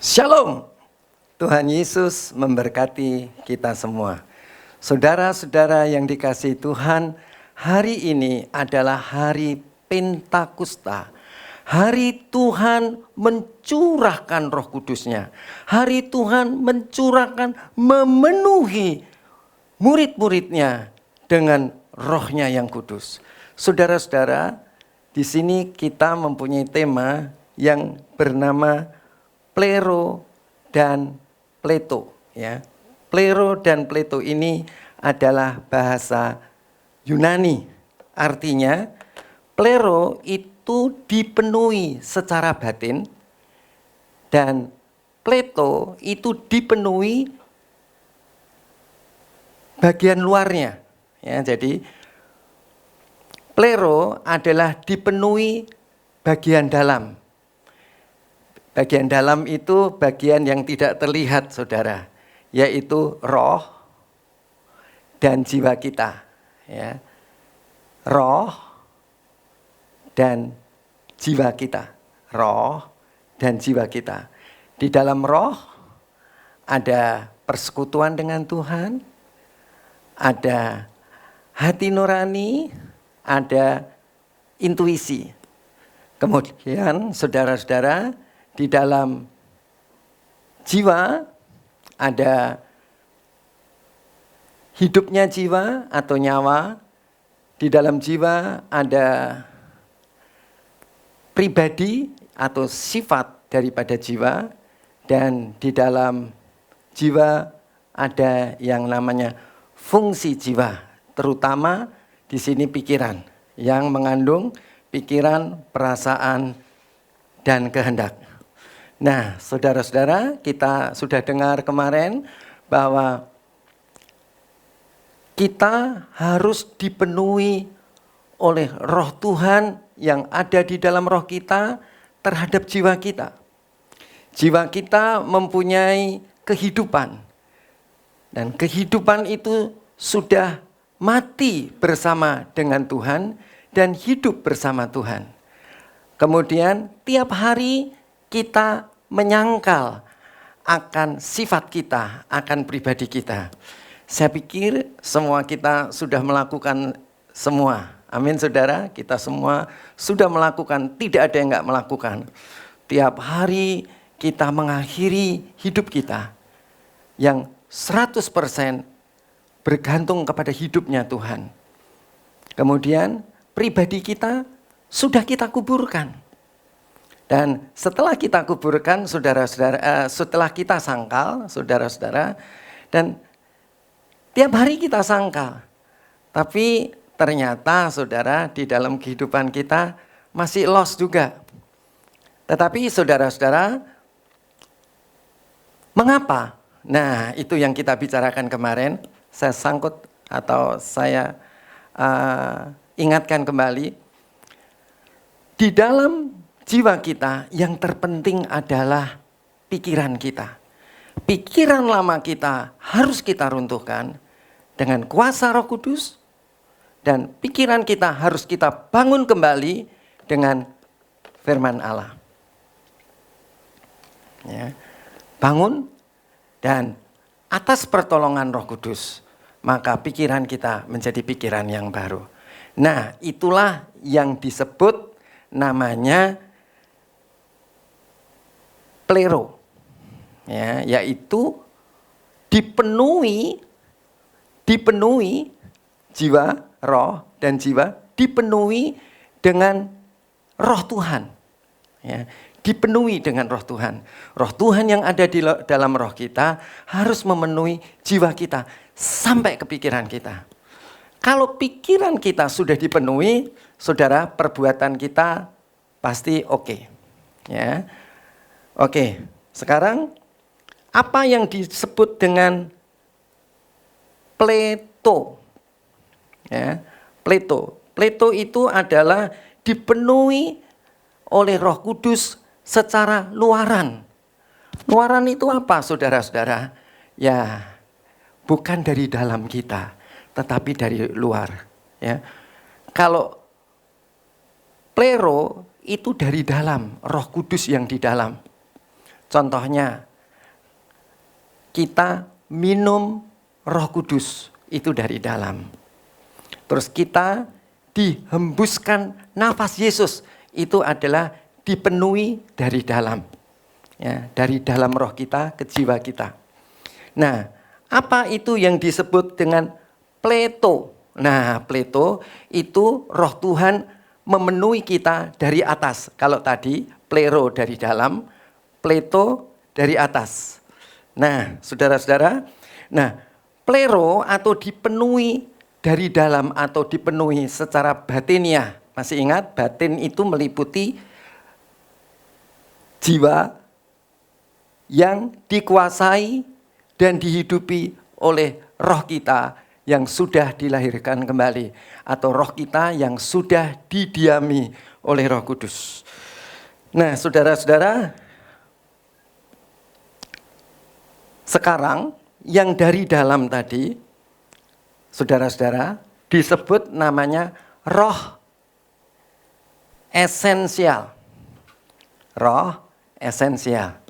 Shalom, Tuhan Yesus memberkati kita semua. Saudara-saudara yang dikasihi Tuhan, hari ini adalah hari Pentakosta. Hari Tuhan mencurahkan Roh Kudus-Nya. Hari Tuhan mencurahkan, memenuhi murid-muridnya dengan Roh-Nya yang kudus. Saudara-saudara, di sini kita mempunyai tema yang bernama Plero dan Pleto, ya. Plero dan Pleto ini adalah bahasa Yunani. Artinya, plero itu dipenuhi secara batin dan Pleto itu dipenuhi bagian luarnya. Ya, jadi plero adalah dipenuhi bagian dalam. Bagian dalam itu bagian yang tidak terlihat, saudara, yaitu roh dan jiwa kita. Ya. Roh dan jiwa kita. Roh dan jiwa kita. Di dalam roh ada persekutuan dengan Tuhan, ada hati nurani, ada intuisi. Kemudian saudara-saudara, di dalam jiwa ada hidupnya jiwa atau nyawa. Di dalam jiwa ada pribadi atau sifat daripada jiwa. Dan di dalam jiwa ada yang namanya fungsi jiwa. Terutama di sini pikiran yang mengandung pikiran, perasaan, dan kehendak. Nah, saudara-saudara, kita sudah dengar kemarin bahwa kita harus dipenuhi oleh Roh Tuhan yang ada di dalam roh kita terhadap jiwa kita. Jiwa kita mempunyai kehidupan. Dan kehidupan itu sudah mati bersama dengan Tuhan dan hidup bersama Tuhan. Kemudian tiap hari kita menyangkal akan sifat kita, akan pribadi kita. Saya pikir semua kita sudah melakukan semua. Amin saudara, kita semua sudah melakukan, tidak ada yang enggak melakukan. Tiap hari kita mengakhiri hidup kita yang 100% bergantung kepada hidupnya Tuhan. Kemudian pribadi kita sudah kita kuburkan. Dan setelah kita kuburkan, saudara-saudara, setelah kita sangkal, saudara-saudara, dan tiap hari kita sangkal. Tapi ternyata, saudara, di dalam kehidupan kita masih lost juga. Tetapi saudara-saudara, mengapa? Nah, itu yang kita bicarakan kemarin. Saya sangkut atau saya ingatkan kembali. Di dalam jiwa kita yang terpenting adalah pikiran kita. Pikiran lama kita harus kita runtuhkan dengan kuasa Roh Kudus. Dan pikiran kita harus kita bangun kembali dengan firman Allah. Ya, bangun dan atas pertolongan Roh Kudus, maka pikiran kita menjadi pikiran yang baru. Nah, itulah yang disebut namanya plero, ya, yaitu dipenuhi jiwa, roh dan jiwa dipenuhi dengan Roh Tuhan, ya, dipenuhi dengan Roh Tuhan. Roh Tuhan yang ada di dalam roh kita harus memenuhi jiwa kita sampai ke pikiran kita. Kalau pikiran kita sudah dipenuhi, saudara, perbuatan kita pasti oke, ya. Oke, sekarang apa yang disebut dengan pleto? Ya, pleto. Pleto itu adalah dipenuhi oleh Roh Kudus secara luaran. Luaran itu apa, saudara-saudara? Ya, bukan dari dalam kita, tetapi dari luar. Ya, kalau plero itu dari dalam, Roh Kudus yang di dalam. Contohnya, kita minum Roh Kudus itu dari dalam. Terus kita dihembuskan nafas Yesus itu adalah dipenuhi dari dalam. Ya, dari dalam roh kita ke jiwa kita. Nah, apa itu yang disebut dengan pleto? Nah, pleto itu roh Tuhan memenuhi kita dari atas. Kalau tadi plero dari dalam, pleto dari atas. Nah, saudara-saudara, plero atau dipenuhi dari dalam atau dipenuhi secara batiniah. Masih ingat, batin itu meliputi jiwa yang dikuasai dan dihidupi oleh roh kita yang sudah dilahirkan kembali, atau roh kita yang sudah didiami oleh Roh Kudus. Nah, saudara-saudara, sekarang yang dari dalam tadi, saudara-saudara, disebut namanya roh esensial. Roh esensial.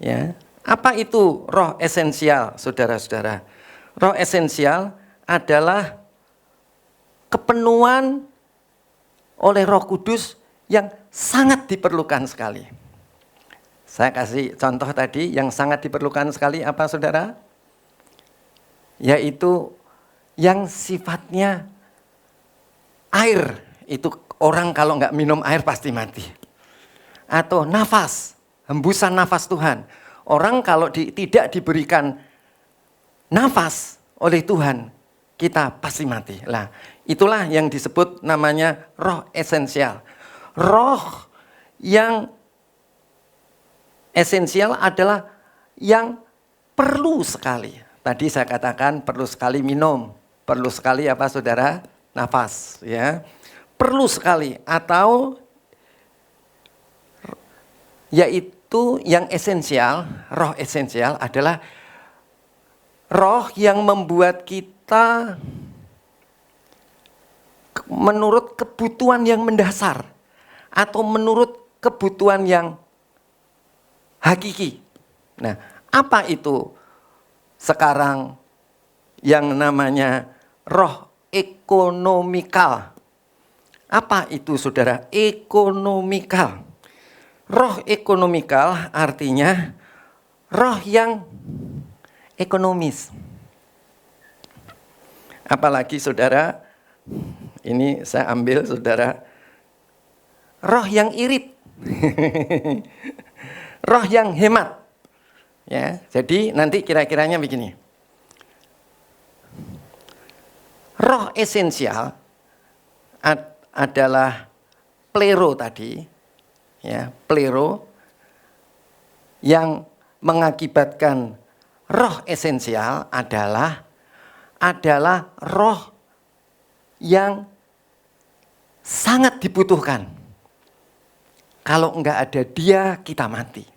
Ya. Apa itu roh esensial, saudara-saudara? Roh esensial adalah kepenuhan oleh Roh Kudus yang sangat diperlukan sekali. Saya kasih contoh tadi, yang sangat diperlukan sekali apa, saudara? Yaitu yang sifatnya air. Itu orang kalau nggak minum air pasti mati. Atau nafas, hembusan nafas Tuhan. Orang kalau tidak diberikan nafas oleh Tuhan, kita pasti mati. Nah, itulah yang disebut namanya roh esensial. Roh yang esensial adalah yang perlu sekali. Tadi saya katakan perlu sekali minum, perlu sekali apa, saudara? Nafas, ya. Perlu sekali, atau yaitu yang esensial, roh esensial adalah roh yang membuat kita menurut kebutuhan yang mendasar atau menurut kebutuhan yang hakiki. Nah, apa itu sekarang yang namanya roh ekonomikal? Apa itu, saudara? Ekonomikal. Roh ekonomikal artinya roh yang ekonomis. Apalagi, saudara, ini saya ambil, saudara, roh yang irit. Roh yang hemat. Ya, jadi nanti kira-kiranya begini. Roh esensial adalah plero tadi, ya, plero yang mengakibatkan roh esensial adalah roh yang sangat dibutuhkan. Kalau enggak ada dia, kita mati.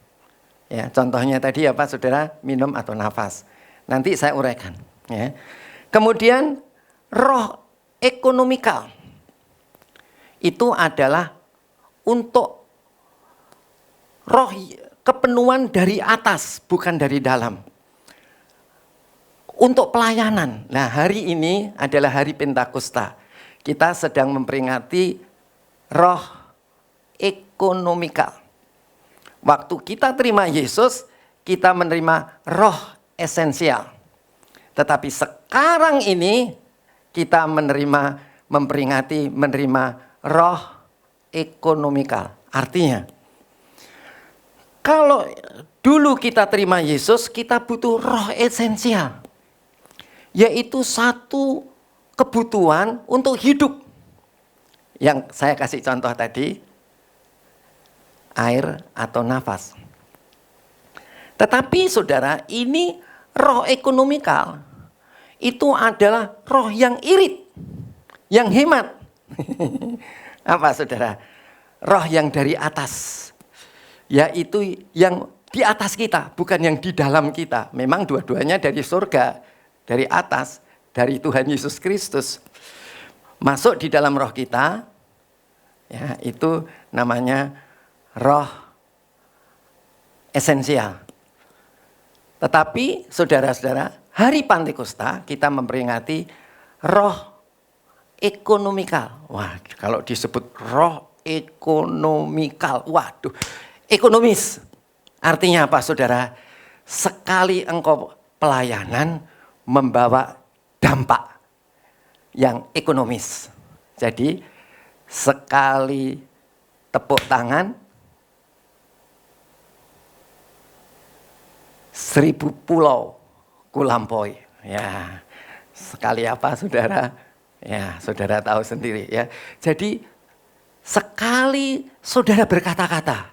Ya, contohnya tadi apa, saudara? Minum atau nafas. Nanti saya uraikan. Ya. Kemudian roh ekonomikal itu adalah untuk roh kepenuhan dari atas, bukan dari dalam. Untuk pelayanan. Nah, hari ini adalah hari Pentakosta. Kita sedang memperingati roh ekonomikal. Waktu kita terima Yesus, kita menerima roh esensial. Tetapi sekarang ini kita menerima roh ekonomikal. Artinya, kalau dulu kita terima Yesus, kita butuh roh esensial. Yaitu satu kebutuhan untuk hidup. Yang saya kasih contoh tadi, air atau nafas. Tetapi, saudara, ini roh ekonomikal. Itu adalah roh yang irit, yang hemat. Apa, saudara? Roh yang dari atas. Yaitu yang di atas kita, bukan yang di dalam kita. Memang dua-duanya dari surga, dari atas, dari Tuhan Yesus Kristus. Masuk di dalam roh kita, ya, itu namanya roh esensial. Tetapi saudara-saudara, hari Pantekosta kita memperingati roh ekonomikal. Wah, kalau disebut roh ekonomikal, waduh, ekonomis. Artinya apa, saudara? Sekali engkau pelayanan membawa dampak yang ekonomis. Jadi sekali tepuk tangan 1000 pulau kulampaui. Ya, sekali apa, saudara? Ya, saudara tahu sendiri ya. Jadi sekali saudara berkata-kata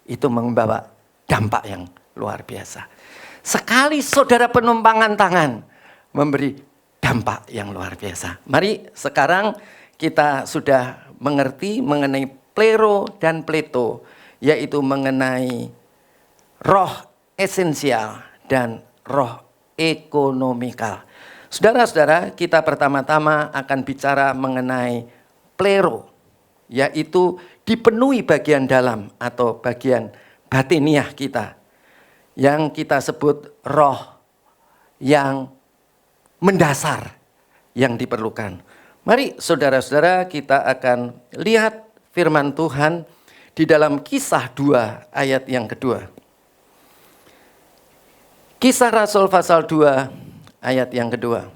itu membawa dampak yang luar biasa. Sekali saudara penumpangan tangan memberi dampak yang luar biasa. Mari sekarang kita sudah mengerti mengenai plero dan pleto, yaitu mengenai roh esensial dan roh ekonomikal. Saudara-saudara, kita pertama-tama akan bicara mengenai plero, yaitu dipenuhi bagian dalam atau bagian batiniah kita, yang kita sebut roh yang mendasar yang diperlukan. Mari saudara-saudara, kita akan lihat firman Tuhan di dalam Kisah 2 ayat yang kedua. Kisah Rasul pasal 2 ayat yang kedua.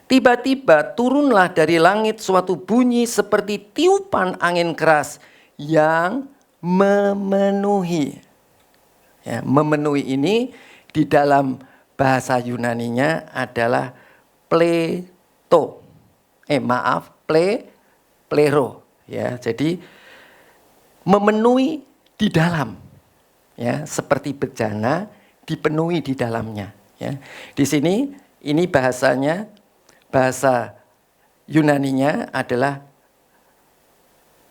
Tiba-tiba turunlah dari langit suatu bunyi seperti tiupan angin keras yang memenuhi. Ya, memenuhi ini di dalam bahasa Yunaninya adalah pleto. Plero. Ya, jadi memenuhi di dalam. Ya, seperti bejana dipenuhi di dalamnya. Ya. Di sini ini bahasanya, bahasa Yunaninya adalah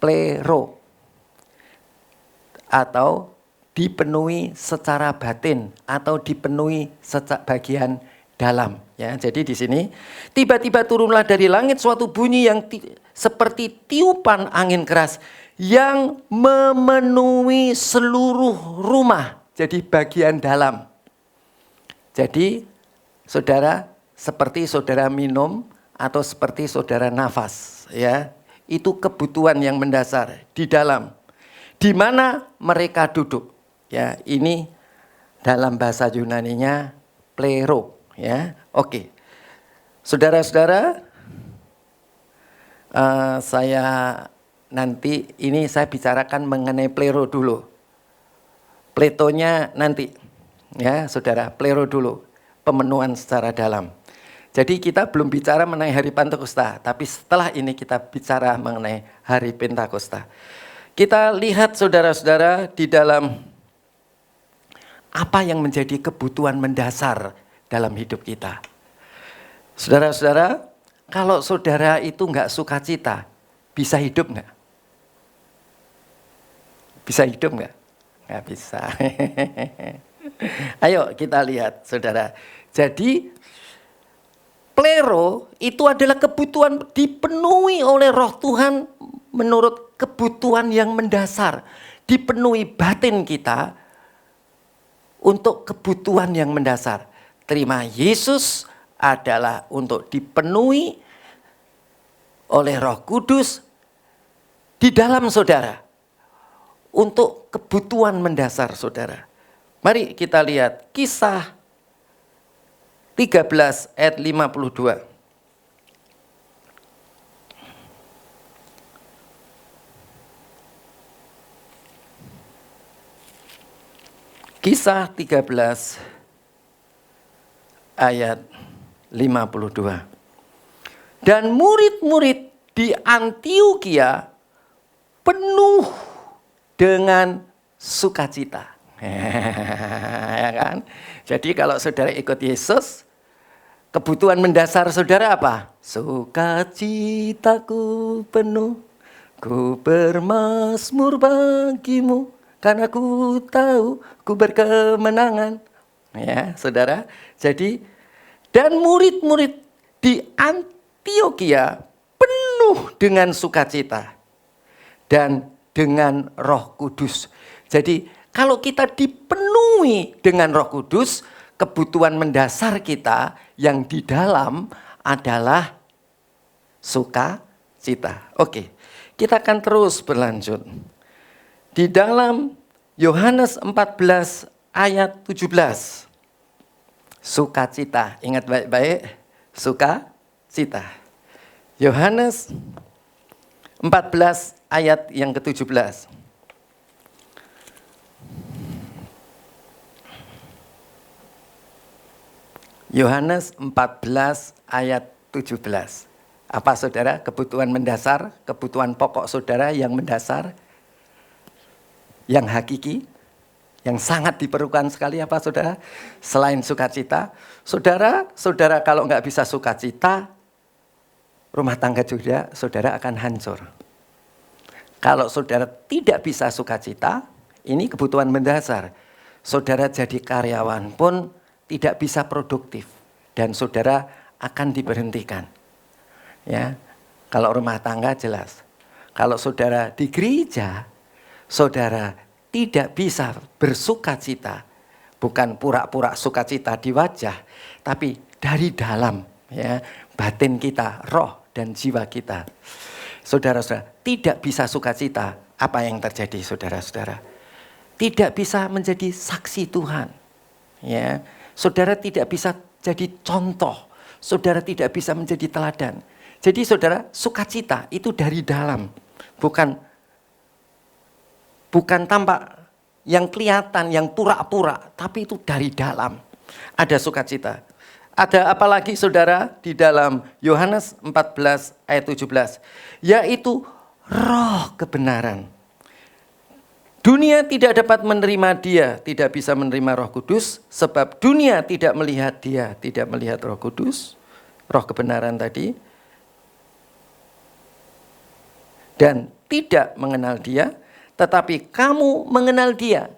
plero atau dipenuhi secara batin atau dipenuhi secara bagian dalam. Ya, jadi di sini tiba-tiba turunlah dari langit suatu bunyi yang seperti tiupan angin keras yang memenuhi seluruh rumah. Jadi bagian dalam. Jadi saudara, seperti saudara minum atau seperti saudara nafas, ya, itu kebutuhan yang mendasar di dalam. Di mana mereka duduk, ya, ini dalam bahasa Yunaninya plero, ya. Oke, saudara-saudara, saya nanti ini saya bicarakan mengenai plero dulu. Pletonya nanti, ya saudara, plero dulu, pemenuhan secara dalam. Jadi kita belum bicara mengenai hari Pentakosta, tapi setelah ini kita bicara mengenai hari Pentakosta. Kita lihat saudara-saudara di dalam apa yang menjadi kebutuhan mendasar dalam hidup kita. Saudara-saudara, kalau saudara itu nggak sukacita, bisa hidup nggak? Bisa hidup nggak? Nggak bisa. Ayo kita lihat, saudara. Jadi plero itu adalah kebutuhan dipenuhi oleh Roh Tuhan menurut kebutuhan yang mendasar. Dipenuhi batin kita untuk kebutuhan yang mendasar. Terima Yesus adalah untuk dipenuhi oleh Roh Kudus di dalam saudara. Untuk kebutuhan mendasar saudara. Mari kita lihat Kisah 13 ayat 52. Kisah 13 ayat 52. Dan murid-murid di Antiokhia penuh dengan sukacita. Ya kan? Jadi kalau saudara ikut Yesus, kebutuhan mendasar saudara apa? Sukacitaku penuh, ku bermazmur bagimu, karena ku tahu ku berkemenangan. Ya, saudara. Jadi dan murid-murid di Antiokhia penuh dengan sukacita dan dengan Roh Kudus. Jadi kalau kita dipenuhi dengan Roh Kudus, kebutuhan mendasar kita yang di dalam adalah sukacita. Oke, kita akan terus berlanjut. Di dalam Yohanes 14 ayat 17. Sukacita, ingat baik-baik, sukacita. Yohanes 14 ayat yang ke-17. Yohanes 14 ayat 17. Apa saudara? Kebutuhan mendasar, kebutuhan pokok saudara yang mendasar, yang hakiki, yang sangat diperlukan sekali apa saudara? Selain sukacita, saudara kalau nggak bisa sukacita, rumah tangga juga saudara akan hancur. Kalau saudara tidak bisa sukacita, ini kebutuhan mendasar. Saudara jadi karyawan pun tidak bisa produktif dan saudara akan diberhentikan. Ya, kalau rumah tangga jelas. Kalau saudara di gereja, saudara tidak bisa bersukacita, bukan pura-pura sukacita di wajah, tapi dari dalam, ya, batin kita, roh dan jiwa kita. Saudara-saudara tidak bisa sukacita, apa yang terjadi saudara-saudara? Tidak bisa menjadi saksi Tuhan. Ya, saudara tidak bisa jadi contoh, saudara tidak bisa menjadi teladan. Jadi saudara, sukacita itu dari dalam, bukan tampak yang kelihatan, yang pura-pura, tapi itu dari dalam. Ada sukacita. Ada apa lagi saudara di dalam Yohanes 14 ayat 17, yaitu roh kebenaran. Dunia tidak dapat menerima dia, tidak bisa menerima Roh Kudus, sebab dunia tidak melihat dia, tidak melihat Roh Kudus, roh kebenaran tadi, dan tidak mengenal dia, tetapi kamu mengenal dia.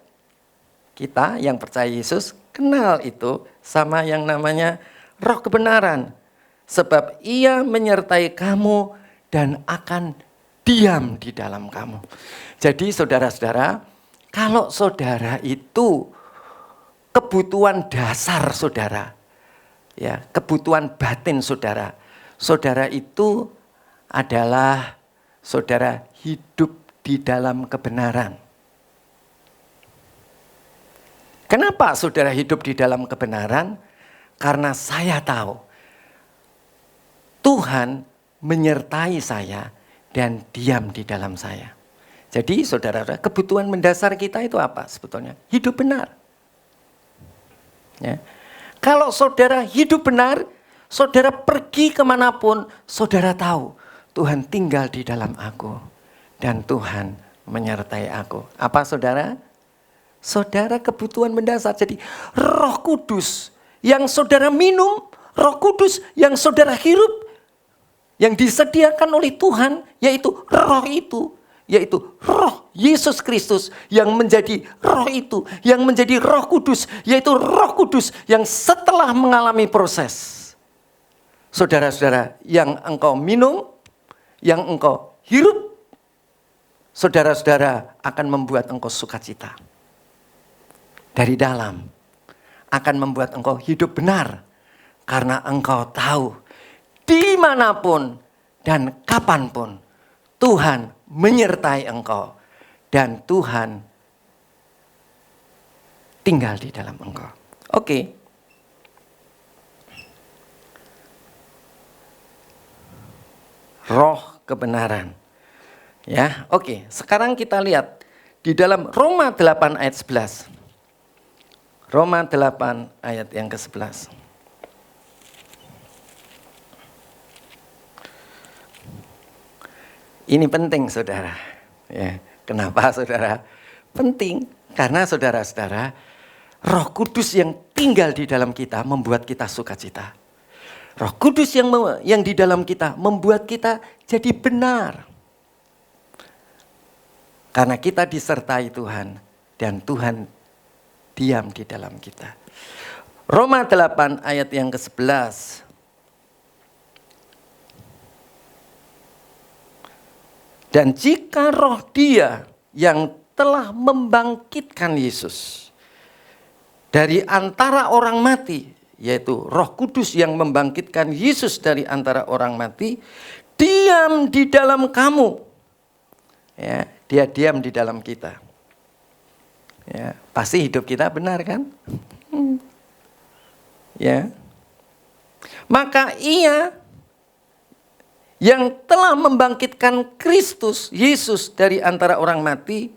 Kita yang percaya Yesus kenal itu sama yang namanya roh kebenaran. Sebab ia menyertai kamu dan akan diam di dalam kamu. Jadi saudara-saudara, kalau saudara itu kebutuhan dasar saudara, ya, kebutuhan batin saudara, saudara itu adalah saudara hidup di dalam kebenaran. Kenapa saudara hidup di dalam kebenaran? Karena saya tahu Tuhan menyertai saya dan diam di dalam saya. Jadi saudara, kebutuhan mendasar kita itu apa sebetulnya? Hidup benar. Ya. Kalau saudara hidup benar, saudara pergi kemanapun, saudara tahu Tuhan tinggal di dalam aku dan Tuhan menyertai aku. Apa saudara? Saudara kebutuhan mendasar. Jadi Roh Kudus yang saudara minum, Roh Kudus yang saudara hirup, yang disediakan oleh Tuhan, yaitu roh itu, yaitu roh Yesus Kristus yang menjadi roh itu, yang menjadi Roh Kudus, yaitu Roh Kudus yang setelah mengalami proses, saudara-saudara, yang engkau minum, yang engkau hirup, saudara-saudara akan membuat engkau sukacita. Dari dalam akan membuat engkau hidup benar, karena engkau tahu dimanapun dan kapanpun Tuhan menyertai engkau dan Tuhan tinggal di dalam engkau. Oke. Roh kebenaran. Ya, oke. Sekarang kita lihat di dalam Roma 8 ayat 11. Roma 8 ayat yang ke-11. Ini penting saudara. Ya, kenapa saudara? Penting karena saudara-saudara, Roh Kudus yang tinggal di dalam kita membuat kita sukacita. Roh Kudus yang di dalam kita membuat kita jadi benar. Karena kita disertai Tuhan dan Tuhan diam di dalam kita. Roma 8 ayat yang ke-11. Dan jika roh dia yang telah membangkitkan Yesus dari antara orang mati, yaitu Roh Kudus yang membangkitkan Yesus dari antara orang mati, diam di dalam kamu. Ya, dia diam di dalam kita. Ya, pasti hidup kita benar kan? Ya. Maka Ia yang telah membangkitkan Kristus Yesus dari antara orang mati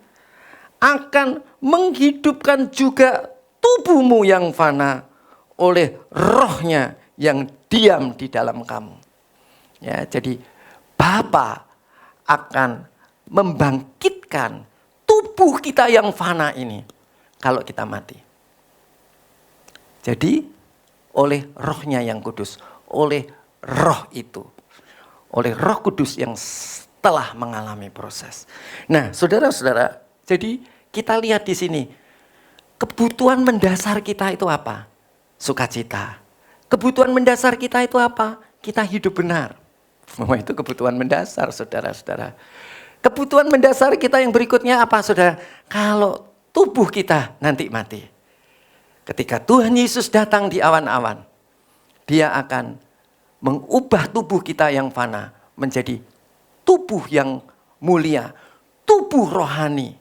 akan menghidupkan juga tubuhmu yang fana oleh Roh-Nya yang diam di dalam kamu. Ya, jadi Bapa akan membangkitkan tubuh kita yang fana ini kalau kita mati. Jadi oleh Roh-Nya yang kudus, oleh Roh itu, oleh Roh Kudus yang telah mengalami proses. Nah, saudara-saudara, jadi kita lihat di sini kebutuhan mendasar kita itu apa? Sukacita. Kebutuhan mendasar kita itu apa? Kita hidup benar. Itu kebutuhan mendasar, saudara-saudara. Kebutuhan mendasar kita yang berikutnya apa, saudara? Kalau tubuh kita nanti mati. Ketika Tuhan Yesus datang di awan-awan, Dia akan mengubah tubuh kita yang fana menjadi tubuh yang mulia, tubuh rohani,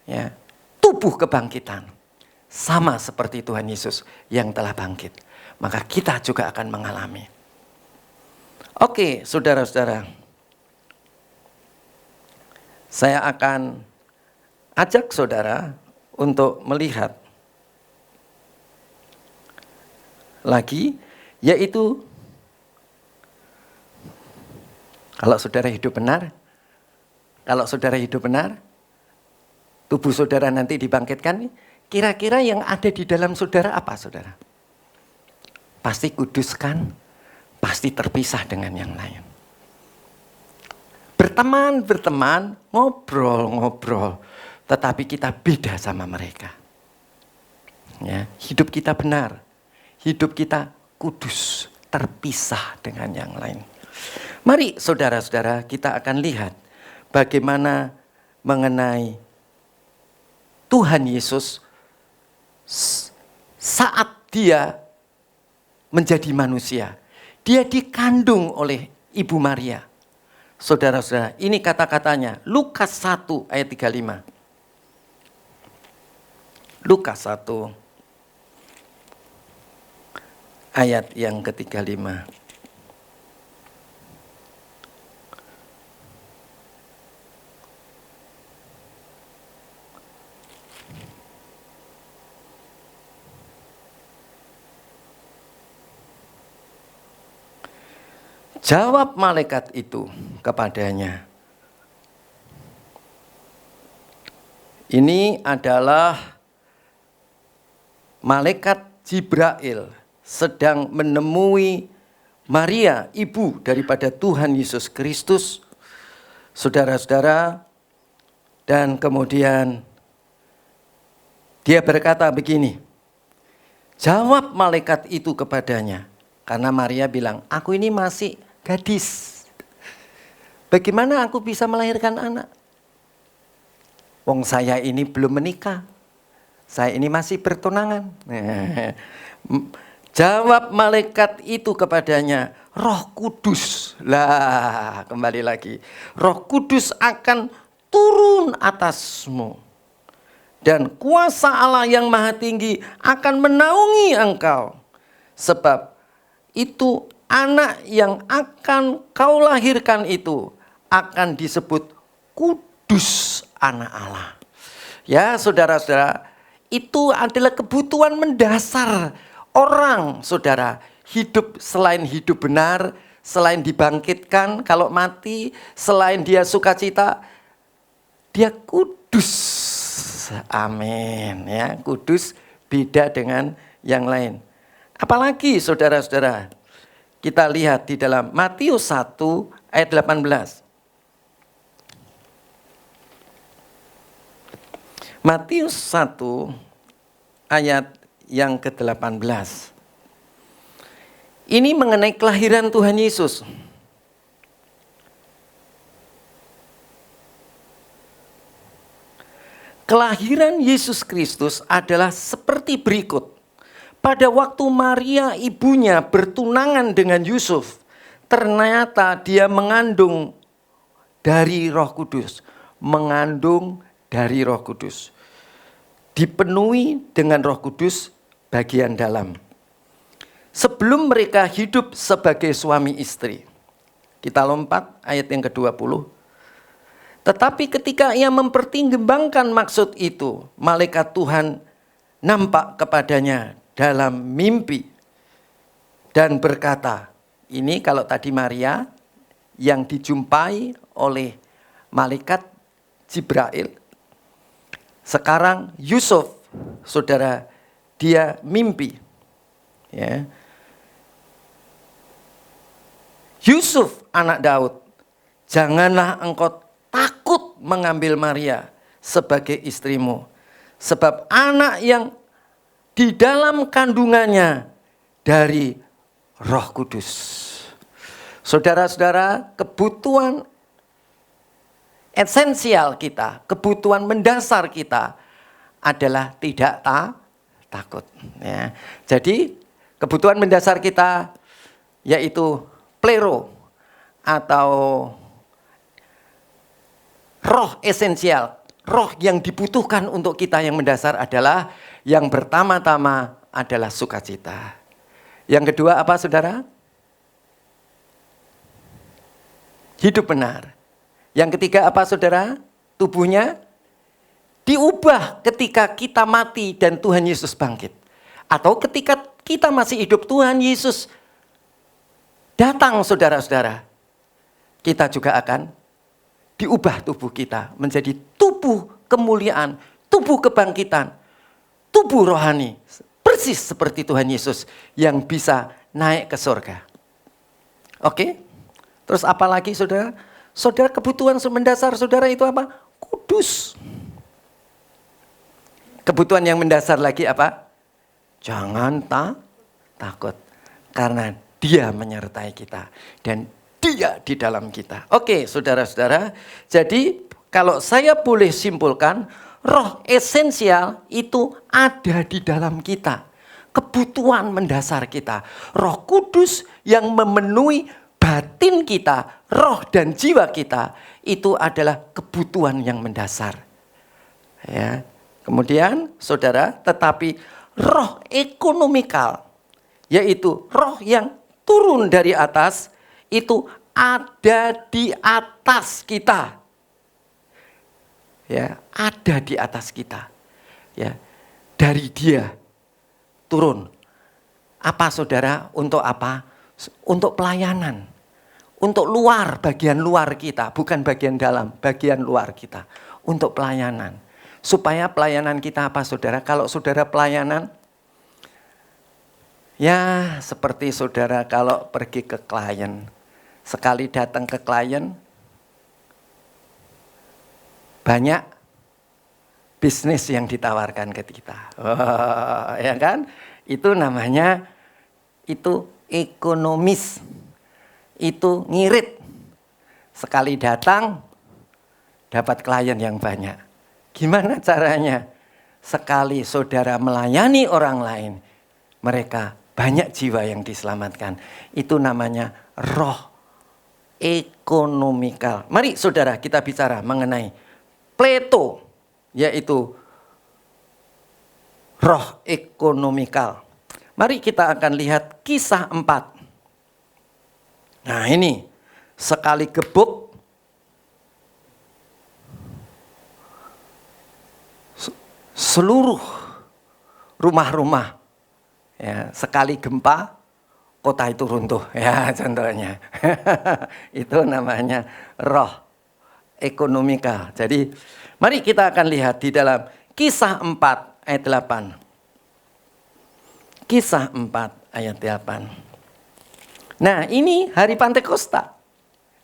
ya, tubuh kebangkitan. Sama seperti Tuhan Yesus yang telah bangkit. Maka kita juga akan mengalami. Oke, saudara-saudara. Saya akan ajak saudara untuk melihat lagi, yaitu kalau saudara hidup benar, tubuh saudara nanti dibangkitkan, kira-kira yang ada di dalam saudara apa, saudara? Pasti kudus kan? Pasti terpisah dengan yang lain. Berteman, ngobrol, tetapi kita beda sama mereka. Ya, hidup kita benar, hidup kita kudus, terpisah dengan yang lain. Mari saudara-saudara, kita akan lihat bagaimana mengenai Tuhan Yesus saat Dia menjadi manusia. Dia dikandung oleh Ibu Maria. Saudara-saudara, ini kata-katanya Lukas 1 ayat 35. Lukas 1 ayat yang ke-35. Jawab malaikat itu kepadanya. Ini adalah malaikat Jibril sedang menemui Maria, ibu daripada Tuhan Yesus Kristus, saudara-saudara, dan kemudian dia berkata begini, jawab malaikat itu kepadanya, karena Maria bilang, aku ini masih gadis, bagaimana aku bisa melahirkan anak? Wong saya ini belum menikah, saya ini masih bertunangan. Jawab malaikat itu kepadanya, Roh Kudus. Lah, kembali lagi. Roh Kudus akan turun atasmu. Dan kuasa Allah yang Maha Tinggi akan menaungi engkau. Sebab itu anak yang akan kau lahirkan itu akan disebut kudus anak Allah. Ya, saudara-saudara, itu adalah kebutuhan mendasar orang, saudara. Hidup selain hidup benar, selain dibangkitkan kalau mati, selain dia sukacita, dia kudus. Amin. Ya, kudus beda dengan yang lain. Apalagi saudara-saudara, kita lihat di dalam Matius 1 ayat 18. Matius 1 ayat yang ke-18. Ini mengenai kelahiran Tuhan Yesus. Kelahiran Yesus Kristus adalah seperti berikut. Pada waktu Maria ibunya bertunangan dengan Yusuf, ternyata dia mengandung dari Roh Kudus. Mengandung dari Roh Kudus. Dipenuhi dengan Roh Kudus bagian dalam. Sebelum mereka hidup sebagai suami istri. Kita lompat ayat yang ke-20. Tetapi ketika ia mempertimbangkan maksud itu, malaikat Tuhan nampak kepadanya dalam mimpi dan berkata, ini kalau tadi Maria yang dijumpai oleh malaikat Jibril, sekarang Yusuf, saudara, dia mimpi. Ya. Yusuf anak Daud, janganlah engkau takut mengambil Maria sebagai istrimu, sebab anak yang di dalam kandungannya dari Roh Kudus. Saudara-saudara, kebutuhan esensial kita, kebutuhan mendasar kita adalah tidak takut. Ya. Jadi kebutuhan mendasar kita yaitu plero atau roh esensial, roh yang dibutuhkan untuk kita yang mendasar adalah yang pertama-tama adalah sukacita. Yang kedua apa saudara? Hidup benar. Yang ketiga apa saudara? Tubuhnya diubah ketika kita mati dan Tuhan Yesus bangkit. Atau ketika kita masih hidup Tuhan Yesus datang saudara-saudara. Kita juga akan diubah tubuh kita menjadi tubuh kemuliaan, tubuh kebangkitan, tubuh rohani. Persis seperti Tuhan Yesus yang bisa naik ke surga. Oke? Terus apa lagi saudara? Saudara, kebutuhan mendasar saudara itu apa? Kudus. Kebutuhan yang mendasar lagi apa? Jangan takut. Karena Dia menyertai kita. Dan Dia di dalam kita. Oke, saudara-saudara. Jadi kalau saya boleh simpulkan, roh esensial itu ada di dalam kita. Kebutuhan mendasar kita. Roh Kudus yang memenuhi batin kita, roh dan jiwa kita, itu adalah kebutuhan yang mendasar. Ya. Kemudian, saudara, tetapi roh ekonomikal, yaitu roh yang turun dari atas, itu ada di atas kita. Ya, ada di atas kita. Ya, dari Dia turun. Apa saudara? Untuk apa? Untuk pelayanan. Untuk luar, bagian luar kita, bukan bagian dalam, bagian luar kita. Untuk pelayanan. Supaya pelayanan kita apa saudara? Kalau saudara pelayanan, ya seperti saudara kalau pergi ke klien. Sekali datang ke klien, banyak bisnis yang ditawarkan ke kita. Oh, ya kan? Itu namanya, itu ekonomis. Itu ngirit. Sekali datang, dapat klien yang banyak. Gimana caranya? Sekali saudara melayani orang lain, mereka banyak jiwa yang diselamatkan. Itu namanya roh ekonomikal. Mari saudara kita bicara mengenai Plato, yaitu roh ekonomikal. Mari kita akan lihat Kisah 4. Nah ini, sekali gebuk, seluruh rumah-rumah, ya, sekali gempa, kota itu runtuh, ya contohnya. Itu namanya roh ekonomikal. Jadi mari kita akan lihat di dalam Kisah 4 ayat 8. Kisah 4 ayat 8. Nah ini hari Pantekosta.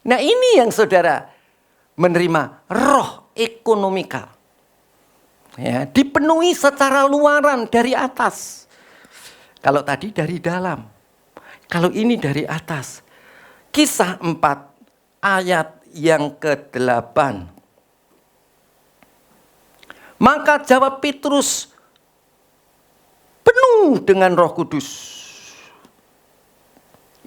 Nah ini yang saudara menerima roh ekonomikal. Ya, dipenuhi secara luaran dari atas. Kalau tadi dari dalam. Kalau ini dari atas. Kisah 4 ayat yang ke-8. Maka jawab Petrus, penuh dengan Roh Kudus.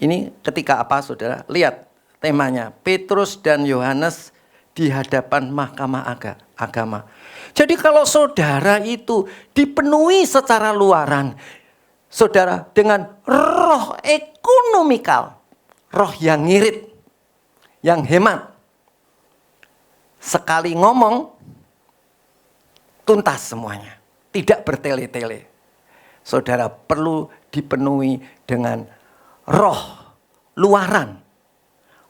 Ini ketika apa, saudara? Lihat temanya, Petrus dan Yohanes di hadapan mahkamah agama. Jadi kalau saudara itu dipenuhi secara luaran, saudara, dengan roh ekonomikal, roh yang ngirit, yang hemat, sekali ngomong, tuntas semuanya. Tidak bertele-tele. Saudara perlu dipenuhi dengan roh luaran.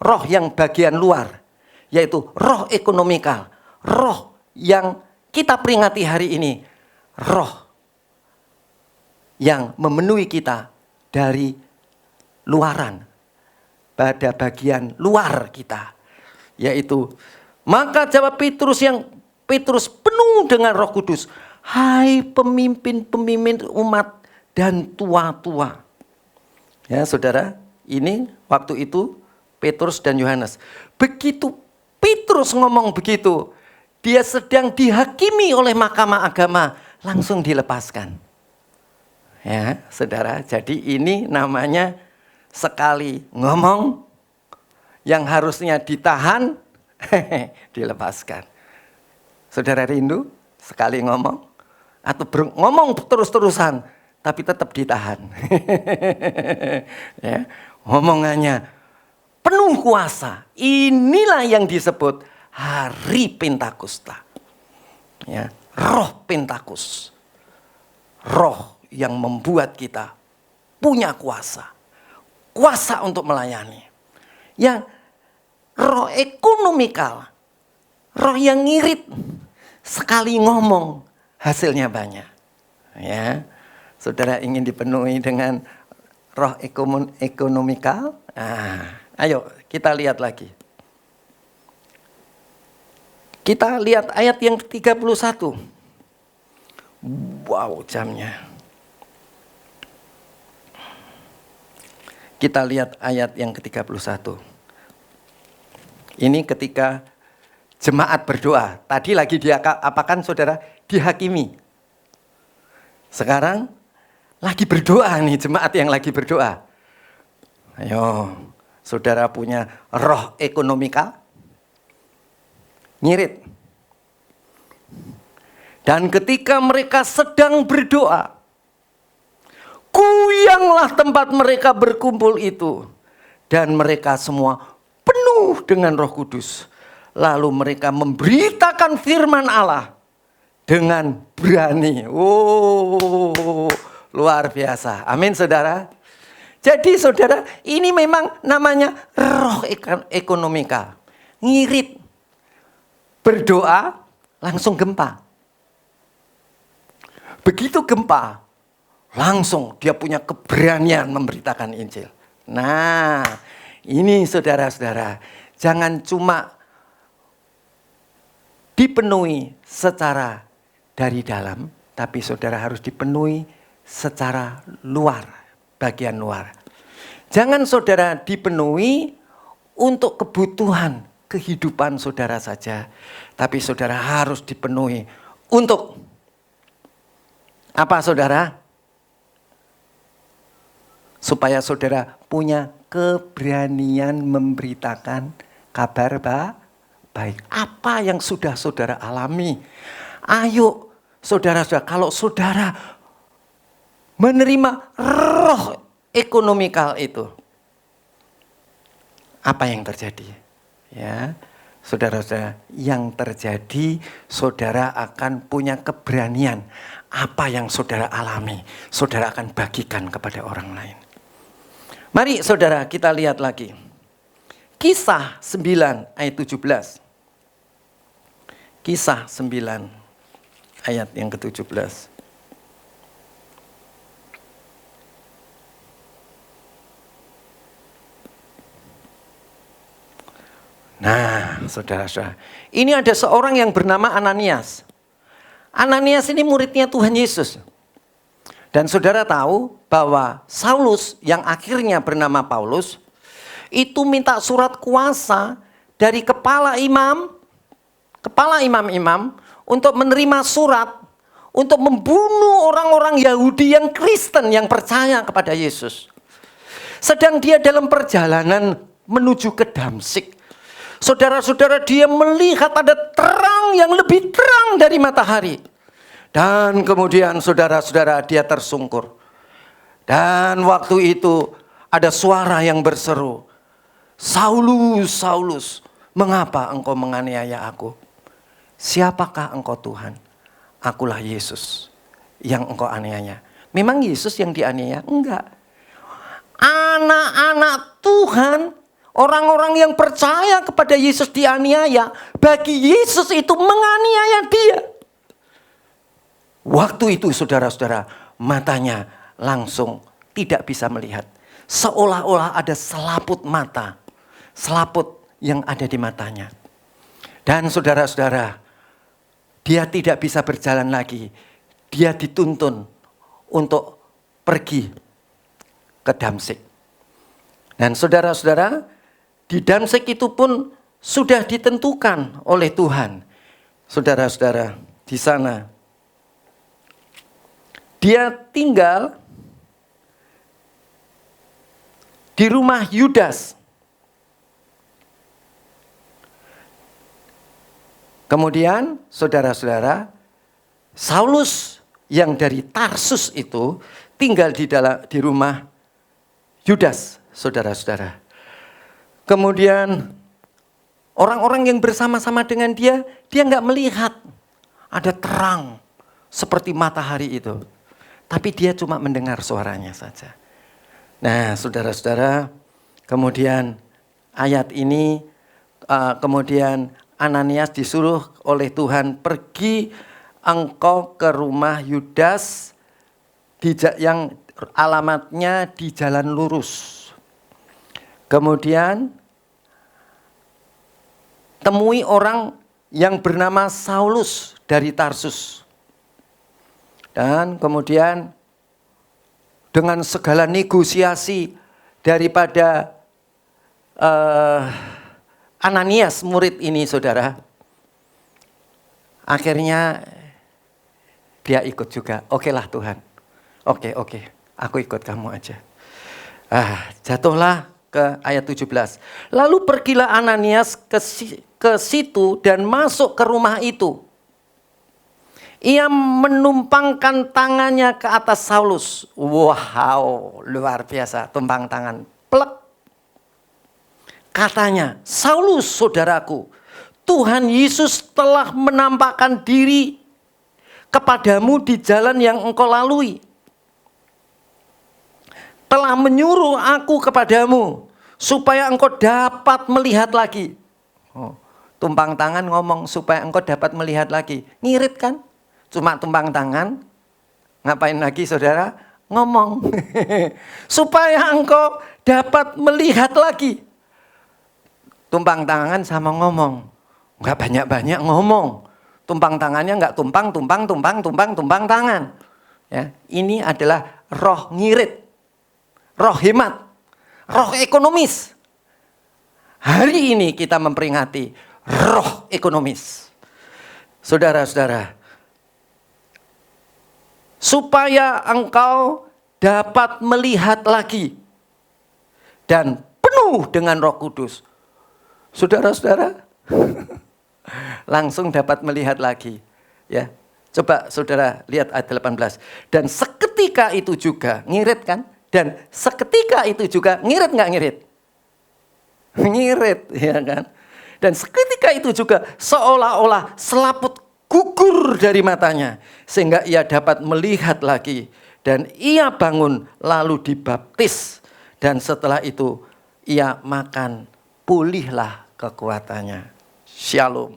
Roh yang bagian luar. Yaitu roh ekonomikal. Roh yang kita peringati hari ini. Roh yang memenuhi kita dari luaran. Pada bagian luar kita. Yaitu, maka jawab Petrus penuh dengan Roh Kudus. Hai pemimpin-pemimpin umat dan tua-tua. Ya saudara, ini waktu itu Petrus dan Yohanes. Begitu Petrus ngomong begitu, dia sedang dihakimi oleh mahkamah agama, langsung dilepaskan. Ya saudara, jadi ini namanya sekali ngomong yang harusnya ditahan, dilepaskan. Saudara rindu sekali ngomong? Atau ngomong terus-terusan, tapi tetap ditahan. Ya, omongannya penuh kuasa. Inilah yang disebut hari Pentakosta. Ya, roh Pentakus. Roh yang membuat kita punya kuasa. Kuasa untuk melayani. Yang roh ekonomikal. Roh yang ngirit. Sekali ngomong, hasilnya banyak. Ya, saudara ingin dipenuhi dengan roh ekonomikal? Ayo kita lihat lagi. Kita lihat ayat yang ke-31. Wow, jamnya. Kita lihat ayat yang ke-31. Ini ketika jemaat berdoa. Tadi lagi apakan saudara? Dihakimi. Sekarang lagi berdoa nih, jemaat yang lagi berdoa. Ayo, saudara punya roh ekonomikal? Ngirit. Dan ketika mereka sedang berdoa, goyanglah tempat mereka berkumpul itu. Dan mereka semua penuh dengan Roh Kudus. Lalu mereka memberitakan firman Allah dengan berani. Oh, luar biasa. Amin saudara. Jadi saudara, ini memang namanya roh ekonomikal. Ngirit. Berdoa langsung gempa. Begitu gempa, langsung dia punya keberanian memberitakan Injil. Nah, ini saudara-saudara, jangan cuma dipenuhi secara dari dalam, tapi saudara harus dipenuhi secara luar, bagian luar. Jangan saudara dipenuhi untuk kebutuhan kehidupan saudara saja, tapi saudara harus dipenuhi untuk apa saudara? Supaya saudara punya keberanian memberitakan kabar baik. Apa yang sudah saudara alami? Ayo saudara-saudara, kalau saudara menerima roh ekonomikal itu, apa yang terjadi? Ya, saudara-saudara, yang terjadi saudara akan punya keberanian. Apa yang saudara alami, saudara akan bagikan kepada orang lain. Mari saudara kita lihat lagi. Kisah 9 ayat 17. Kisah 9 ayat yang ke-17. Nah, saudara-saudara, ini ada seorang yang bernama Ananias. Ananias ini muridnya Tuhan Yesus. Dan saudara tahu bahwa Saulus yang akhirnya bernama Paulus, itu minta surat kuasa dari kepala imam-imam untuk menerima surat untuk membunuh orang-orang Yahudi yang Kristen yang percaya kepada Yesus. Sedang dia dalam perjalanan menuju ke Damsyik. Saudara-saudara, dia melihat ada terang yang lebih terang dari matahari. Dan kemudian saudara-saudara, dia tersungkur. Dan waktu itu ada suara yang berseru, "Saulus, Saulus, mengapa engkau menganiaya aku? Siapakah engkau Tuhan?" "Akulah Yesus yang engkau aniaya." Memang Yesus yang dianiaya? Enggak. Anak-anak Tuhan, orang-orang yang percaya kepada Yesus dianiaya. Bagi Yesus itu menganiaya dia. Waktu itu saudara-saudara, matanya langsung tidak bisa melihat. Seolah-olah ada selaput mata. Selaput yang ada di matanya. Dan saudara-saudara, dia tidak bisa berjalan lagi. Dia dituntun untuk pergi ke Damsyik. Dan saudara-saudara, di Damsyik itu pun sudah ditentukan oleh Tuhan. Saudara-saudara, di sana dia tinggal di rumah Yudas. Kemudian saudara-saudara, Saulus yang dari Tarsus itu tinggal di rumah Yudas, saudara-saudara. Kemudian orang-orang yang bersama-sama dengan dia nggak melihat ada terang seperti matahari itu. Tapi dia cuma mendengar suaranya saja. Nah, saudara-saudara, kemudian ayat ini, kemudian Ananias disuruh oleh Tuhan, "Pergi engkau ke rumah Yudas yang alamatnya di jalan lurus. Kemudian temui orang yang bernama Saulus dari Tarsus." Dan kemudian dengan segala negosiasi daripada Ananias murid ini, saudara, akhirnya dia ikut juga. "Oke lah Tuhan, oke, aku ikut kamu aja." Jatuhlah ke ayat 17. "Lalu pergilah Ananias ke situ dan masuk ke rumah itu. Ia menumpangkan tangannya ke atas Saulus." Wow, luar biasa, tumpang tangan. Plek. Katanya, "Saulus, saudaraku, Tuhan Yesus telah menampakkan diri kepadamu di jalan yang engkau lalui. Telah menyuruh aku kepadamu supaya engkau dapat melihat lagi." Tumpang tangan ngomong supaya engkau dapat melihat lagi. Ngirit kan? Cuma tumpang tangan. Ngapain lagi saudara? Ngomong. Supaya engkau dapat melihat lagi. Tumpang tangan sama ngomong. Enggak banyak-banyak ngomong. Tumpang tangannya enggak tumpang tangan. Ya, ini adalah roh ngirit. Roh hemat. Roh ekonomis. Hari ini kita memperingati roh ekonomis. Saudara-saudara, supaya engkau dapat melihat lagi dan penuh dengan Roh Kudus. Saudara-saudara, langsung dapat melihat lagi. Ya, coba saudara lihat ayat 18. Dan seketika itu juga, ngirit kan? Dan seketika itu juga, ngirit nggak ngirit? Ngirit, ya kan? Dan seketika itu juga seolah-olah selaput gugur dari matanya, sehingga ia dapat melihat lagi. Dan ia bangun lalu dibaptis. Dan setelah itu ia makan, pulihlah kekuatannya. Shalom.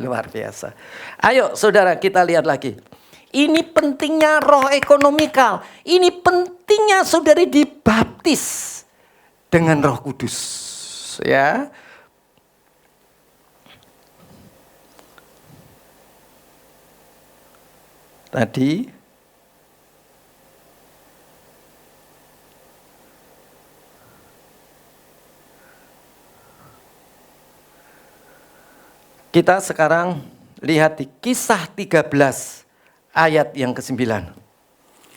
Luar biasa. Ayo saudara, kita lihat lagi. Ini pentingnya roh ekonomikal. Ini pentingnya saudari dibaptis dengan Roh Kudus. Ya. Tadi kita sekarang lihat di Kisah 13 ayat yang ke-9.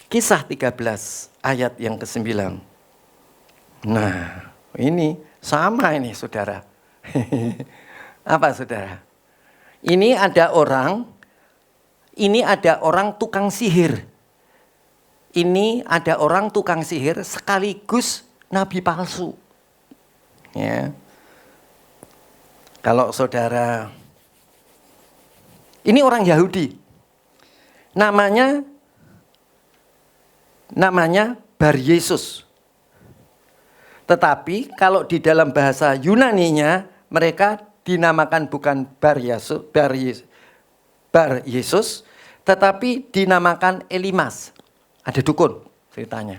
Kisah 13 ayat yang ke-9. Nah, ini sama ini saudara. Apa saudara? Ini ada orang tukang sihir. Ini ada orang tukang sihir sekaligus nabi palsu. Ya. Kalau saudara, ini orang Yahudi. Namanya Bar Yesus. Tetapi kalau di dalam bahasa Yunaninya mereka dinamakan bukan Bar Yesus, tetapi dinamakan Elimas. Ada dukun ceritanya.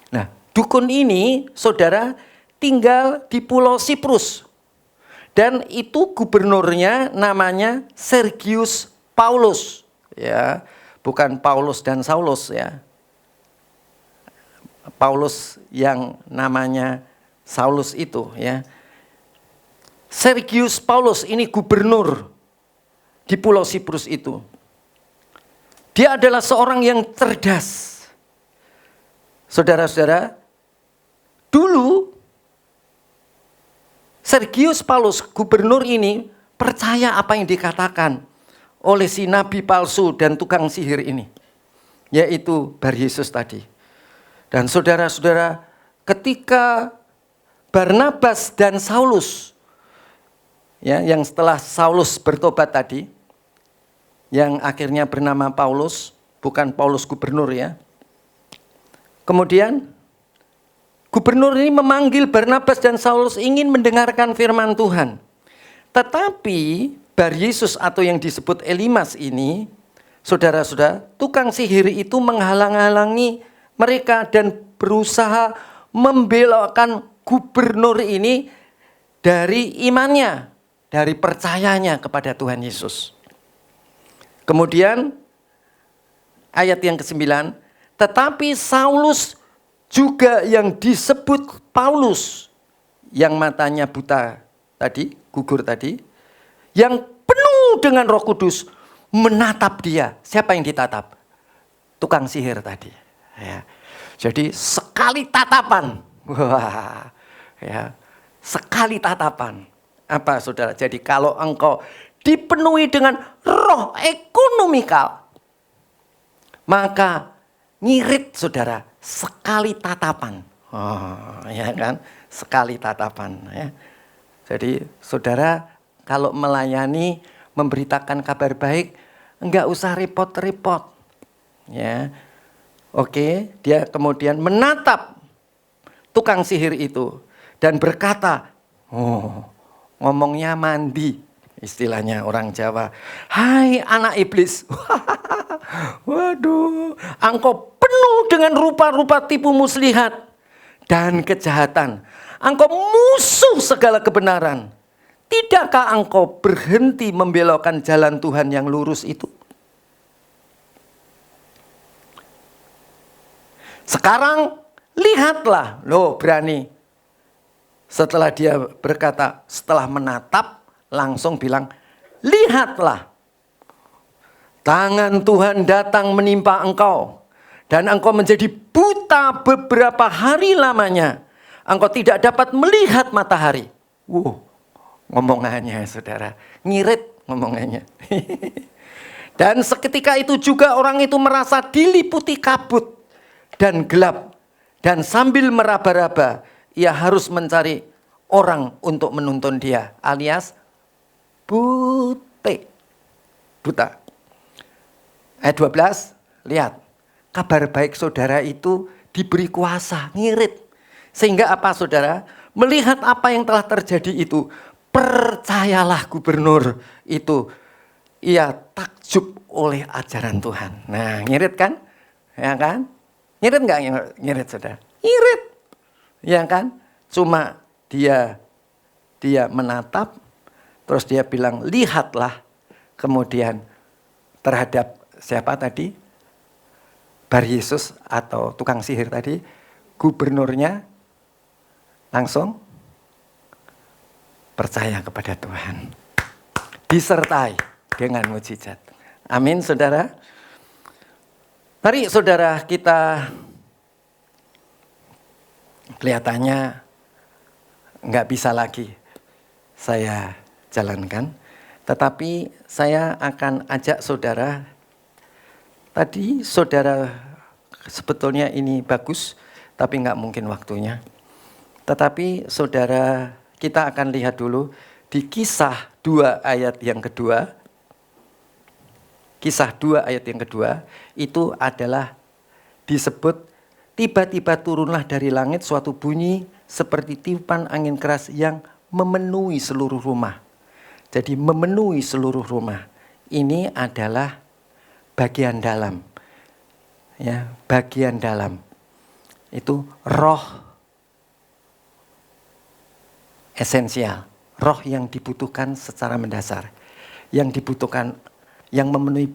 Nah, dukun ini saudara tinggal di Pulau Siprus. Dan itu gubernurnya namanya Sergius Paulus, ya, bukan Paulus dan Saulus ya. Paulus yang namanya Saulus itu ya. Sergius Paulus ini gubernur di Pulau Siprus itu. Dia adalah seorang yang cerdas. Saudara-saudara, dulu Sergius Paulus gubernur ini percaya apa yang dikatakan oleh si nabi palsu dan tukang sihir ini, yaitu Bar Yesus tadi. Dan saudara-saudara, ketika Barnabas dan Saulus, ya, yang setelah Saulus bertobat tadi, yang akhirnya bernama Paulus, bukan Paulus gubernur ya. Kemudian gubernur ini memanggil Barnabas dan Saulus ingin mendengarkan firman Tuhan. Tetapi Bar Yesus atau yang disebut Elimas ini, saudara-saudara, tukang sihir itu menghalang-halangi mereka dan berusaha membelokkan gubernur ini dari imannya, dari percayanya kepada Tuhan Yesus. Kemudian ayat yang ke-9, tetapi Saulus juga yang disebut Paulus, yang matanya buta tadi, gugur tadi, yang penuh dengan Roh Kudus, menatap dia. Siapa yang ditatap? Tukang sihir tadi. Ya. Jadi sekali tatapan, wah, ya, sekali tatapan. Apa saudara? Jadi kalau engkau dipenuhi dengan roh ekonomikal, maka ngirit saudara, sekali tatapan. Oh, ya kan? Sekali tatapan ya. Jadi saudara kalau melayani, memberitakan kabar baik, enggak usah repot-repot. Ya. Oke, dia kemudian menatap tukang sihir itu dan berkata, oh, ngomongnya mandi, istilahnya orang Jawa. Hai anak iblis, waduh, engkau penuh dengan rupa-rupa tipu muslihat dan kejahatan. Engkau musuh segala kebenaran. Tidakkah engkau berhenti membelokkan jalan Tuhan yang lurus itu? Sekarang lihatlah, loh berani. Setelah dia berkata, setelah menatap, langsung bilang, lihatlah. Tangan Tuhan datang menimpa engkau. Dan engkau menjadi buta beberapa hari lamanya. Engkau tidak dapat melihat matahari. Ngomongannya saudara, ngirit ngomongannya. Dan seketika itu juga orang itu merasa diliputi kabut dan gelap. Dan sambil meraba-raba, ia harus mencari orang untuk menuntun dia. Alias buta. Ayat 12, lihat. Kabar baik saudara itu diberi kuasa, ngirit. Sehingga apa saudara? Melihat apa yang telah terjadi itu, percayalah gubernur itu. Ia takjub oleh ajaran Tuhan. Nah, ngirit kan? Ya kan? Ngirit enggak ngirit saudara? Ngirit. Ya kan? Cuma dia menatap, terus dia bilang, lihatlah. Kemudian terhadap siapa tadi? Bar Yesus atau tukang sihir tadi, gubernurnya langsung percaya kepada Tuhan. dengan mujizat. Amin, saudara. Mari saudara, kita kelihatannya nggak bisa lagi saya jalankan. Tetapi saya akan ajak saudara, tadi saudara sebetulnya ini bagus, tapi nggak mungkin waktunya. Tetapi saudara, kita akan lihat dulu di Kisah 2 ayat yang kedua. Kisah 2 ayat yang kedua itu adalah disebut tiba-tiba turunlah dari langit suatu bunyi seperti tiupan angin keras yang memenuhi seluruh rumah. Jadi memenuhi seluruh rumah. Ini adalah bagian dalam. Ya, bagian dalam. Itu roh esensial. Roh yang dibutuhkan secara mendasar. Yang dibutuhkan, yang memenuhi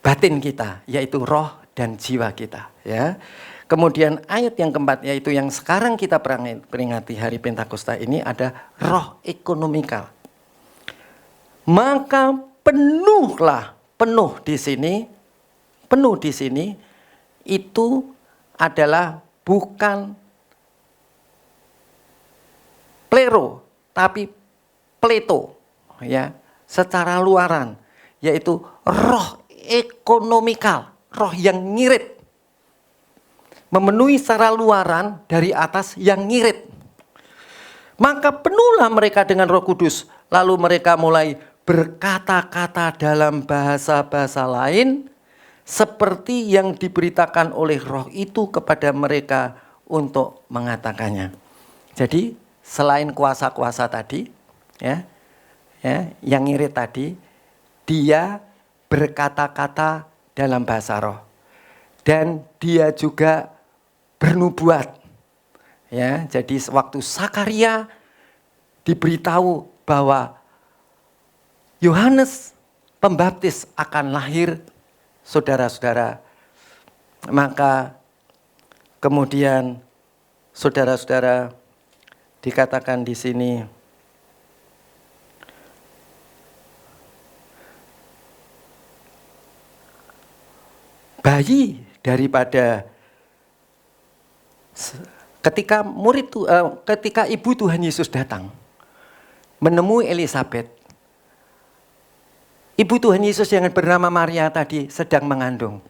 batin kita, yaitu roh dan jiwa kita. Ya. Kemudian ayat yang keempat, yaitu yang sekarang kita peringati hari Pentakosta ini, ada roh ekonomikal. Maka penuh di sini itu adalah bukan plero, tapi pleto, ya, secara luaran, yaitu roh ekonomikal, roh yang ngirit. Memenuhi secara luaran dari atas yang ngirit. Maka penuhlah mereka dengan Roh Kudus, lalu mereka mulai berkata-kata dalam bahasa-bahasa lain seperti yang diberitakan oleh roh itu kepada mereka untuk mengatakannya. Jadi selain kuasa-kuasa tadi, ya, yang ngirit tadi, dia berkata-kata dalam bahasa roh. Dan dia juga bernubuat. Ya, jadi waktu Sakaria diberitahu bahwa Yohanes Pembaptis akan lahir, saudara-saudara, maka kemudian saudara-saudara dikatakan di sini, bayi daripada ketika ibu Tuhan Yesus datang menemui Elisabet, ibu Tuhan Yesus yang bernama Maria tadi sedang mengandung.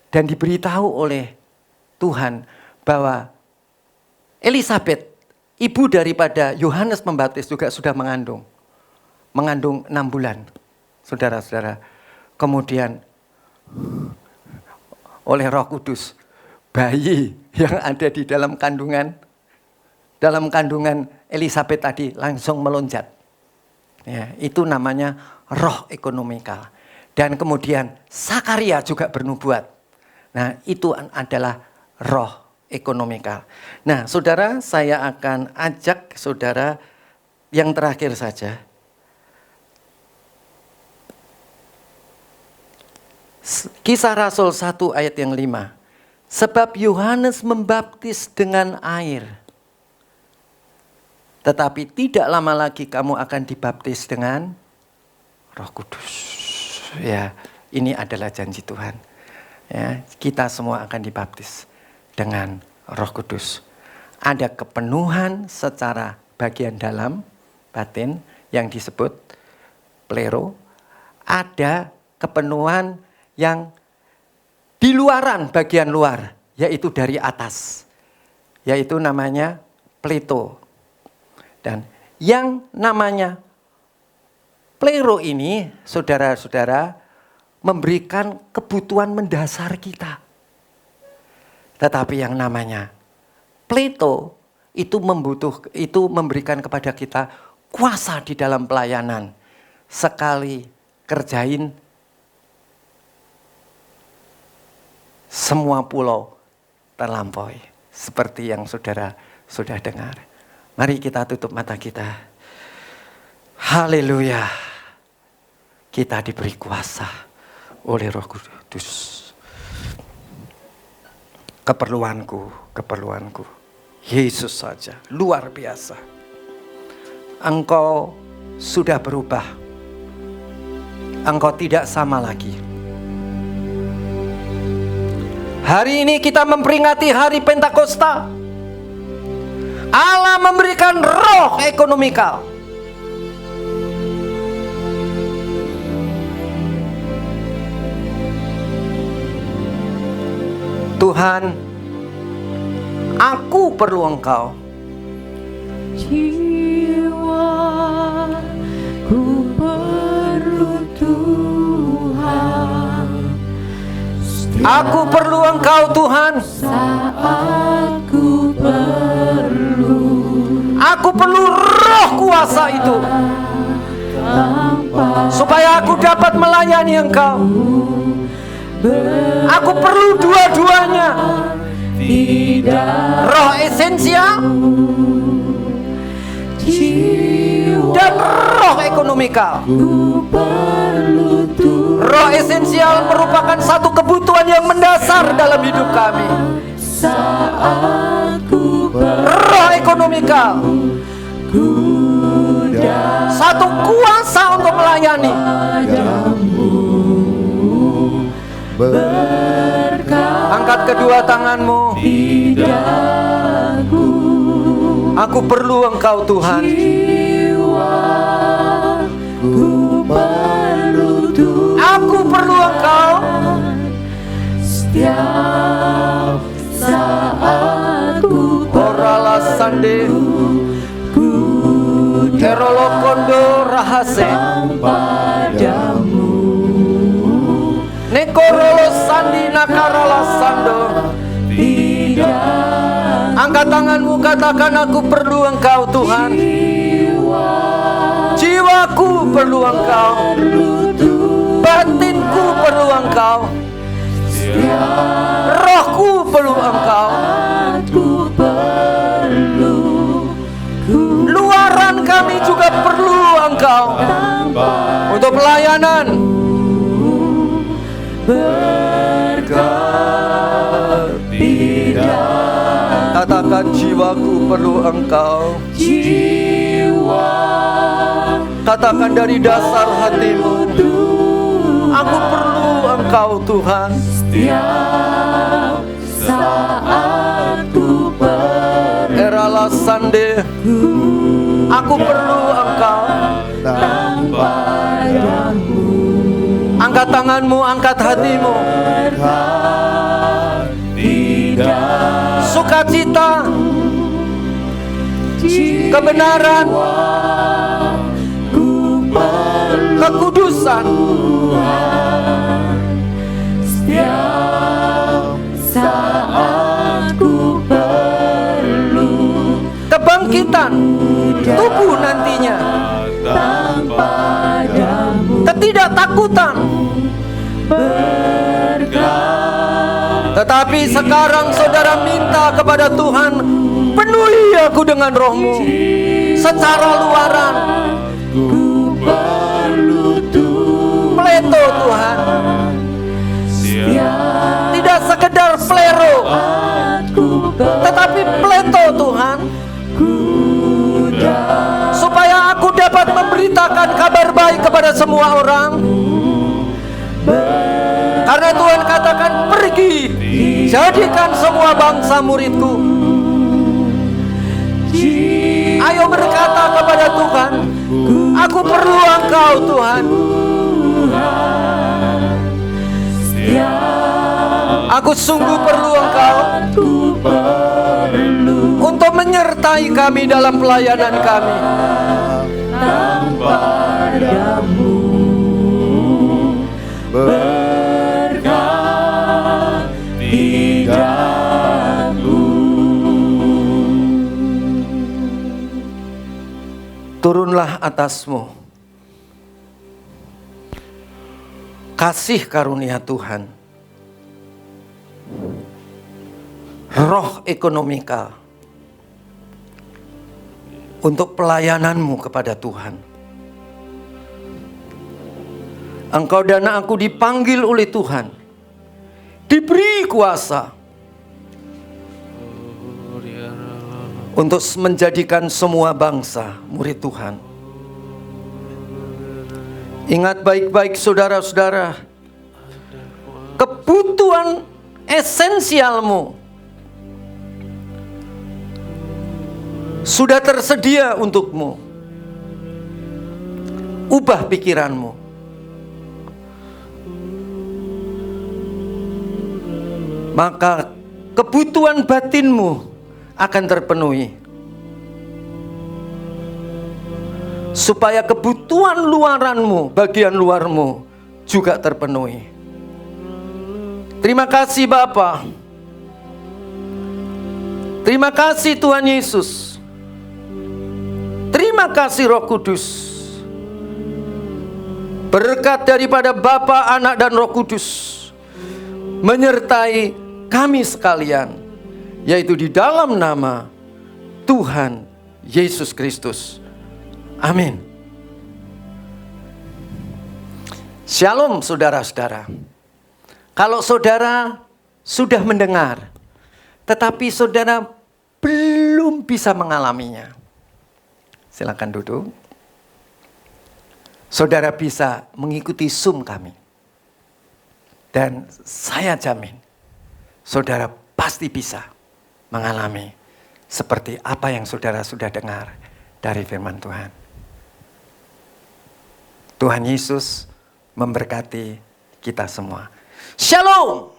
Dan diberitahu oleh Tuhan bahwa Elisabet, ibu daripada Yohanes Pembaptis juga sudah mengandung. Mengandung 6 bulan, saudara-saudara. Kemudian oleh Roh Kudus, bayi yang ada di dalam kandungan Elisabet tadi langsung melonjak. Ya, itu namanya roh ekonomikal. Dan kemudian Sakaria juga bernubuat. Nah, itu adalah roh ekonomikal. Nah, saudara, saya akan ajak saudara yang terakhir saja. Kisah Rasul 1 ayat yang 5. Sebab Yohanes membaptis dengan air. Tetapi tidak lama lagi kamu akan dibaptis dengan Roh Kudus. Ya, ini adalah janji Tuhan. Ya, kita semua akan dibaptis dengan Roh Kudus. Ada kepenuhan secara bagian dalam, batin, yang disebut plero. Ada kepenuhan yang di luaran, bagian luar, yaitu dari atas. Yaitu namanya pleto. Dan yang namanya plero ini, saudara-saudara, memberikan kebutuhan mendasar kita. Tetapi yang namanya pleto itu memberikan kepada kita kuasa di dalam pelayanan. Sekali kerjain, semua pulau terlampaui. Seperti yang saudara sudah dengar. Mari kita tutup mata kita. Haleluya. Kita diberi kuasa oleh Roh Kudus. Keperluanku. Yesus saja, luar biasa. Engkau sudah berubah engkau tidak sama lagi. Hari ini kita memperingati hari Pentakosta. Allah memberikan roh ekonomikal. Tuhan, aku perlu Engkau. Jiwaku perlu Tuhan. Aku perlu Engkau Tuhan. Saat ku perlu. Aku perlu roh kuasa itu, supaya aku dapat melayani Engkau. Aku perlu dua-duanya, roh esensial dan roh ekonomikal. Roh esensial merupakan satu kebutuhan yang mendasar dalam hidup kami. Roh ekonomikal, satu kuasa untuk melayani. Angkat kedua tanganmu. Aku perlu Engkau Tuhan. Aku perlu Engkau. Setiap saat ku Orala sande Kerolo kondo rahase padamu. Nekorolo sandi nakarala sando. Angkat tanganmu, katakan aku perlu Engkau Tuhan. Jiwaku perlu Engkau. Batinku perlu Engkau. Rohku perlu Engkau. Luaran kami juga perlu Engkau untuk pelayanan. Katakan jiwaku perlu Engkau. Katakan dari dasar hatimu, aku perlu Engkau Tuhan. Setiap saat ku Erala sande, aku perlu Engkau. Angkat tanganmu, angkat hatimu. Sukacita, kebenaran, kekudusan, setiap saat ku perlu kebangkitan tubuh nantinya, ketidaktakutan. Tetapi sekarang saudara minta kepada Tuhan, penuhi aku dengan roh-Mu secara luaran. Pleto Tuhan, tidak sekedar plero, tetapi pleto Tuhan, supaya aku dapat memberitakan kabar baik kepada semua orang. Karena Tuhan katakan, pergi, jadikan semua bangsa muridku. Ayo berkata kepada Tuhan, aku perlu Engkau Tuhan. Aku sungguh perlu Engkau untuk menyertai kami dalam pelayanan kami. Turunlah atasmu kasih karunia Tuhan, roh ekonomikal untuk pelayananmu kepada Tuhan. Engkau dan aku dipanggil oleh Tuhan, diberi kuasa untuk menjadikan semua bangsa murid Tuhan. Ingat baik-baik saudara-saudara, kebutuhan esensialmu sudah tersedia untukmu. Ubah pikiranmu. Maka kebutuhan batinmu akan terpenuhi. Supaya kebutuhan luaranmu, bagian luarmu juga terpenuhi. Terima kasih Bapa. Terima kasih Tuhan Yesus. Terima kasih Roh Kudus. Berkat daripada Bapa, Anak, dan Roh Kudus menyertai kami sekalian, yaitu di dalam nama Tuhan Yesus Kristus. Amin. Shalom saudara-saudara. Kalau saudara sudah mendengar, tetapi saudara belum bisa mengalaminya, silakan duduk. Saudara bisa mengikuti Zoom kami. Dan saya jamin, saudara pasti bisa mengalami seperti apa yang saudara sudah dengar dari firman Tuhan. Tuhan Yesus memberkati kita semua. Shalom.